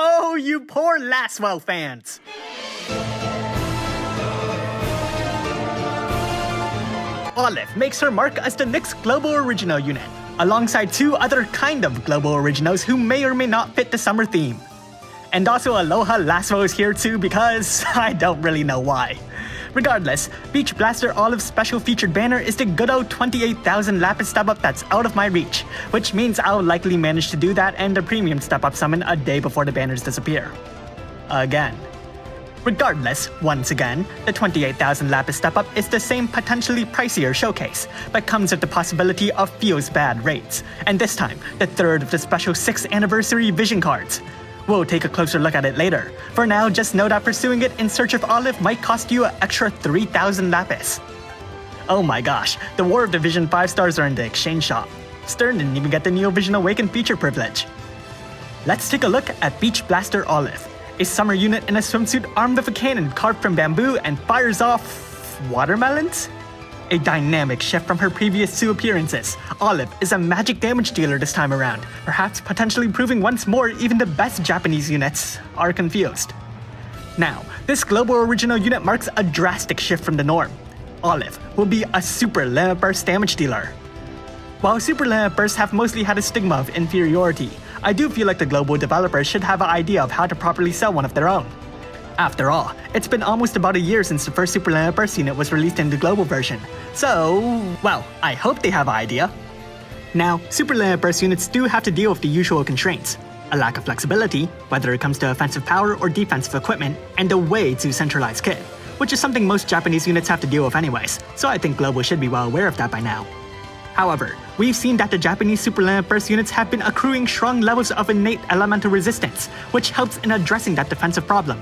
Oh, you poor Lasswell fans! Olive makes her mark as the next global original unit, alongside two other kind of global originals who may or may not fit the summer theme. And also Aloha Lasswell is here too because I don't really know why. Regardless, Beach Blaster Olive's special featured banner is the good old 28,000 Lapis step-up that's out of my reach, which means I'll likely manage to do that and a premium step-up summon a day before the banners disappear. Again. Regardless, once again, the 28,000 Lapis step-up is the same potentially pricier showcase, but comes with the possibility of feels bad rates, and this time, the third of the special 6th anniversary vision cards. We'll take a closer look at it later. For now, just know that pursuing it in search of Olive might cost you an extra 3,000 Lapis. Oh my gosh, the War of the Vision 5 stars are in the exchange shop. Stern didn't even get the Neo Vision Awaken feature privilege. Let's take a look at Beach Blaster Olive, a summer unit in a swimsuit armed with a cannon carved from bamboo and fires off watermelons? A dynamic shift from her previous two appearances, Olive is a magic damage dealer this time around, perhaps potentially proving once more even the best Japanese units are confused. Now, this global original unit marks a drastic shift from the norm. Olive will be a super limit burst damage dealer. While super limit bursts have mostly had a stigma of inferiority, I do feel like the global developers should have an idea of how to properly sell one of their own. After all, it's been almost about a year since the first Super Limit Burst unit was released in the global version, so, well, I hope they have an idea. Now, Super Limit Burst units do have to deal with the usual constraints: a lack of flexibility, whether it comes to offensive power or defensive equipment, and a way too centralized kit, which is something most Japanese units have to deal with anyways, so I think Global should be well aware of that by now. However, we've seen that the Japanese Super Limit Burst units have been accruing strong levels of innate elemental resistance, which helps in addressing that defensive problem.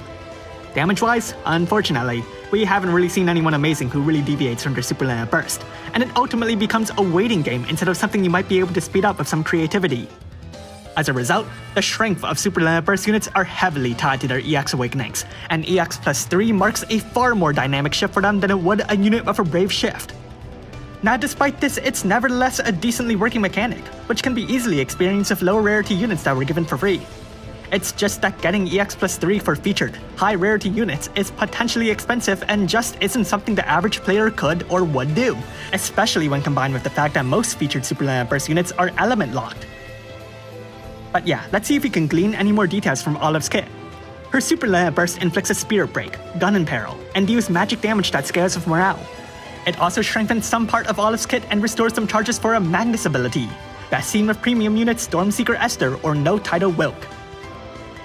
Damage-wise, unfortunately, we haven't really seen anyone amazing who really deviates from their Super Limit Burst, and it ultimately becomes a waiting game instead of something you might be able to speed up with some creativity. As a result, the strength of Super Limit Burst units are heavily tied to their EX awakenings, and EX plus 3 marks a far more dynamic shift for them than it would a unit with a Brave shift. Now despite this, it's nevertheless a decently working mechanic, which can be easily experienced with low rarity units that were given for free. It's just that getting EX plus 3 for featured, high rarity units is potentially expensive and just isn't something the average player could or would do, especially when combined with the fact that most featured Super Limit Burst units are element locked. But yeah, let's see if we can glean any more details from Olive's kit. Her Super Limit Burst inflicts a Spirit Break, Gun and Peril, and deals magic damage that scales with morale. It also strengthens some part of Olive's kit and restores some charges for a Magnus ability, best seen with premium units Stormseeker Esther or No Title Wilk.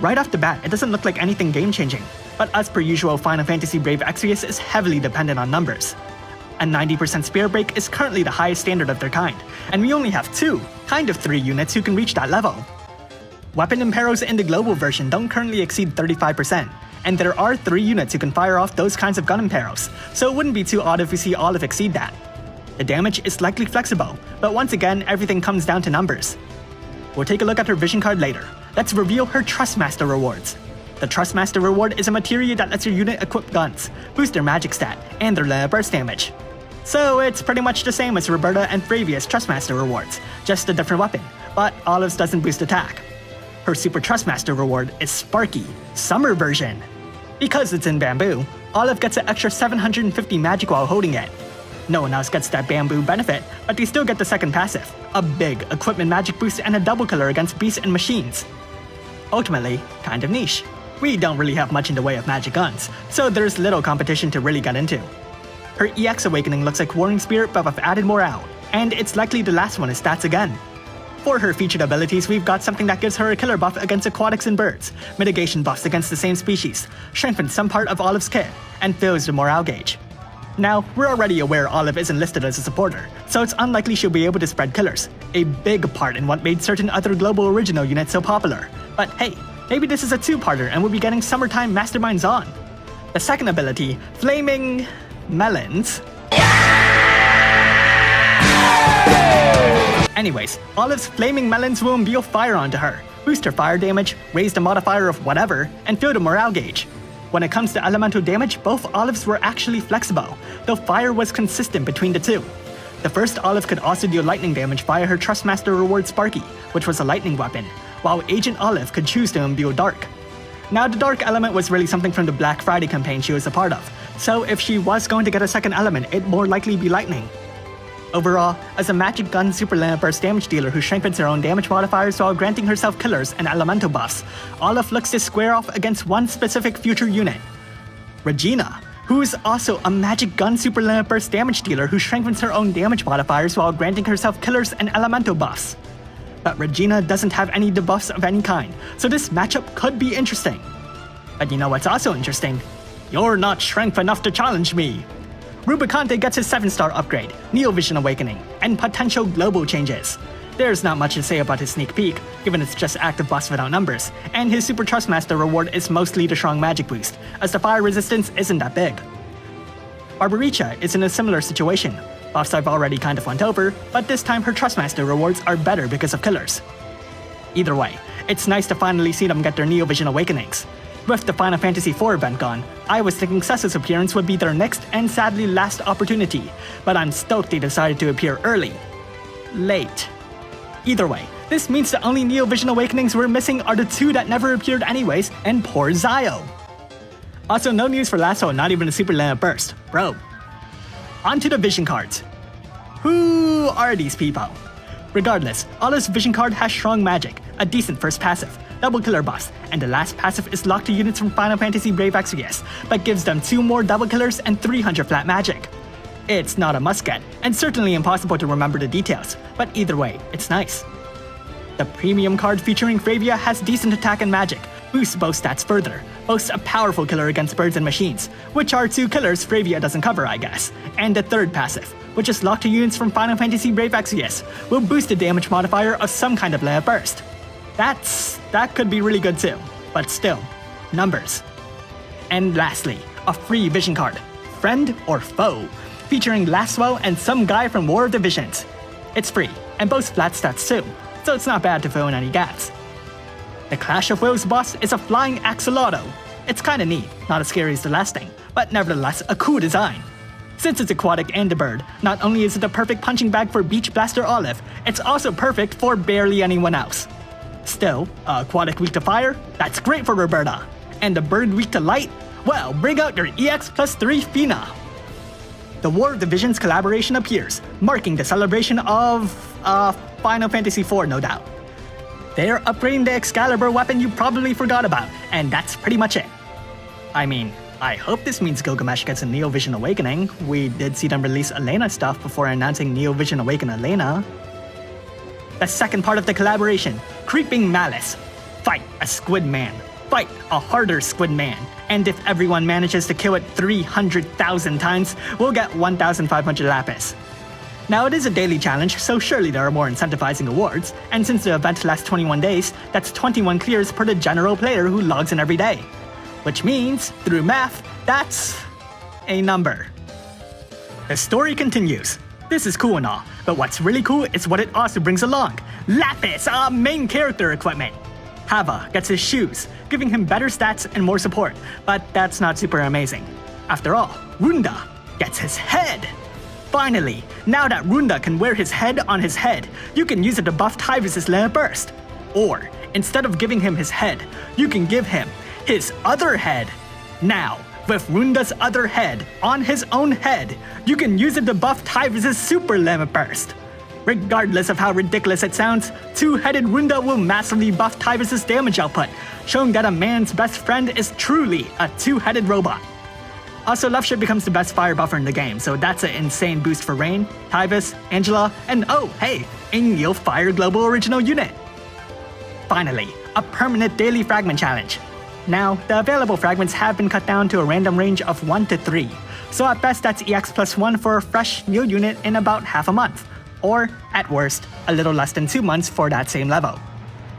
Right off the bat, it doesn't look like anything game-changing, but as per usual, Final Fantasy Brave Exvius is heavily dependent on numbers. A 90% Spirit Break is currently the highest standard of their kind, and we only have 2, kind of 3 units who can reach that level. Weapon Imperos in the global version don't currently exceed 35%, and there are 3 units who can fire off those kinds of gun Imperos, so it wouldn't be too odd if we see Olive exceed that. The damage is likely flexible, but once again, everything comes down to numbers. We'll take a look at her vision card later. Let's reveal her Trustmaster rewards. The Trustmaster reward is a materia that lets your unit equip guns, boost their magic stat, and their limit burst damage. So it's pretty much the same as Roberta and Fravia's Trustmaster rewards, just a different weapon, but Olive's doesn't boost attack. Her Super Trustmaster reward is Sparky, Summer version. Because it's in bamboo, Olive gets an extra 750 magic while holding it. No one else gets that bamboo benefit, but they still get the second passive, a big equipment magic boost and a double killer against beasts and machines. Ultimately, kind of niche. We don't really have much in the way of magic guns, so there's little competition to really get into. Her EX Awakening looks like Warring Spirit but with added morale, and it's likely the last one is stats again. For her featured abilities, we've got something that gives her a killer buff against aquatics and birds, mitigation buffs against the same species, strengthens some part of Olive's kit, and fills the morale gauge. Now, we're already aware Olive isn't listed as a supporter, so it's unlikely she'll be able to spread killers, a big part in what made certain other global original units so popular. But hey, maybe this is a 2-parter and we'll be getting Summertime Masterminds on. The second ability, Flaming Melons. Anyways, Olive's Flaming Melons will imbue fire onto her, boost her fire damage, raise the modifier of whatever, and fill the morale gauge. When it comes to elemental damage, both Olives were actually flexible, though fire was consistent between the two. The first Olive could also deal lightning damage via her Trustmaster reward Sparky, which was a lightning weapon, while Agent Olive could choose to imbue Dark. Now, the dark element was really something from the Black Friday campaign she was a part of, so if she was going to get a second element, it'd more likely be lightning. Overall, as a magic gun super limit burst damage dealer who strengthens her own damage modifiers while granting herself killers and elemental buffs, Olive looks to square off against one specific future unit, Regina, who is also a magic gun super limit burst damage dealer who strengthens her own damage modifiers while granting herself killers and elemental buffs. But Regina doesn't have any debuffs of any kind, so this matchup could be interesting. But you know what's also interesting? You're not strength enough to challenge me! Rubicante gets his 7-star upgrade, Neo Vision Awakening, and potential global changes. There's not much to say about his sneak peek, given it's just active buffs without numbers, and his Super Trustmaster reward is mostly the strong magic boost, as the fire resistance isn't that big. Barbaricha is in a similar situation. Buffs I've already kind of went over, but this time her Trustmaster rewards are better because of killers. Either way, it's nice to finally see them get their Neo Vision Awakenings. With the Final Fantasy IV event gone, I was thinking Cessa's appearance would be their next and sadly last opportunity, but I'm stoked they decided to appear early. Late. Either way, this means the only Neo Vision Awakenings we're missing are the 2 that never appeared anyways, and poor Zio. Also, no news for Lasswell, not even a super limit burst. Bro. Onto the vision cards. Who are these people? Regardless, Olive's vision card has strong magic, a decent first passive, double killer buffs, and the last passive is locked to units from Final Fantasy Brave Exvius, but gives them 2 more double killers and 300 flat magic. It's not a must-get, and certainly impossible to remember the details, but either way, it's nice. The premium card featuring Fravia has decent attack and magic, boosts both stats further, boasts a powerful killer against birds and machines, which are 2 killers Fravia doesn't cover, I guess, and the third passive, which is locked to units from Final Fantasy Brave Exvius, will boost the damage modifier of some kind of limit burst. That could be really good too, but still, numbers. And lastly, a free vision card, Friend or Foe, featuring Lasswell and some guy from War of the Visions. It's free, and boasts flat stats too, so it's not bad to fill in any gaps. The Clash of Wills boss is a flying axolotl. It's kinda neat, not as scary as the last thing, but nevertheless a cool design. Since it's aquatic and a bird, not only is it the perfect punching bag for Beach Blaster Olive, it's also perfect for barely anyone else. Still, aquatic weak to fire? That's great for Roberta. And the bird weak to light? Well, bring out your EX plus 3 Fina. The War of the Visions collaboration appears, marking the celebration of, Final Fantasy IV, no doubt. They're upgrading the Excalibur weapon you probably forgot about, and that's pretty much it. I mean, I hope this means Gilgamesh gets a Neo Vision Awakening. We did see them release Elena stuff before announcing Neo Vision Awaken Elena. The second part of the collaboration, Creeping Malice. Fight a squid man. Fight a harder squid man. And if everyone manages to kill it 300,000 times, we'll get 1,500 lapis. Now it is a daily challenge, so surely there are more incentivizing awards, and since the event lasts 21 days, that's 21 clears per the general player who logs in every day. Which means, through math, that's a number. The story continues. This is cool and all, but what's really cool is what it also brings along. Lapis, main character equipment. Hava gets his shoes, giving him better stats and more support, but that's not super amazing. After all, Runda gets his head. Finally, now that Runda can wear his head on his head, you can use it to buff Tyvus' Limit Burst. Or, instead of giving him his head, you can give him his other head. Now, with Runda's other head on his own head, you can use it to buff Tyvus' Super Limit Burst. Regardless of how ridiculous it sounds, two-headed Runda will massively buff Tyvus' damage output, showing that a man's best friend is truly a two-headed robot. Also, Love Ship becomes the best fire buffer in the game, so that's an insane boost for Rain, Tyvus, Angela, and oh, hey, a Neo Fire Global Original unit. Finally, a permanent daily fragment challenge. Now, the available fragments have been cut down to a random range of 1 to 3, so at best that's EX plus 1 for a fresh new unit in about half a month, or, at worst, a little less than 2 months for that same level.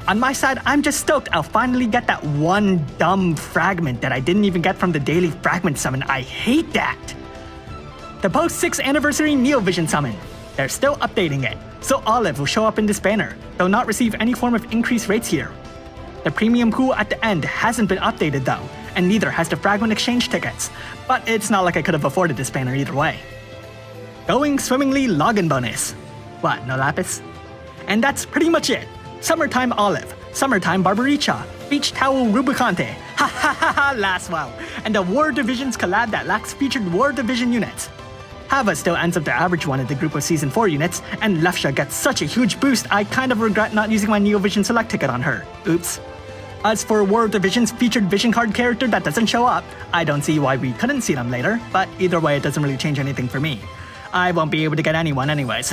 On my side, I'm just stoked I'll finally get that one dumb fragment that I didn't even get from the daily fragment summon. I hate that! The post-6th anniversary Neo Vision summon. They're still updating it, so Olive will show up in this banner, though not receive any form of increased rates here. The premium pool at the end hasn't been updated though, and neither has the fragment exchange tickets, but it's not like I could have afforded this banner either way. Going swimmingly login bonus. What, no lapis? And that's pretty much it. Summertime Olive, Summertime Barbaricha, Beach Towel Rubicante, ha ha ha ha Lasswell, and a War Divisions collab that lacks featured War Division units. Hava still ends up the average one in the group of Season 4 units, and Lefsha gets such a huge boost I kind of regret not using my Neovision Select ticket on her. Oops. As for War Division's featured Vision card character that doesn't show up, I don't see why we couldn't see them later, but either way it doesn't really change anything for me. I won't be able to get anyone anyways.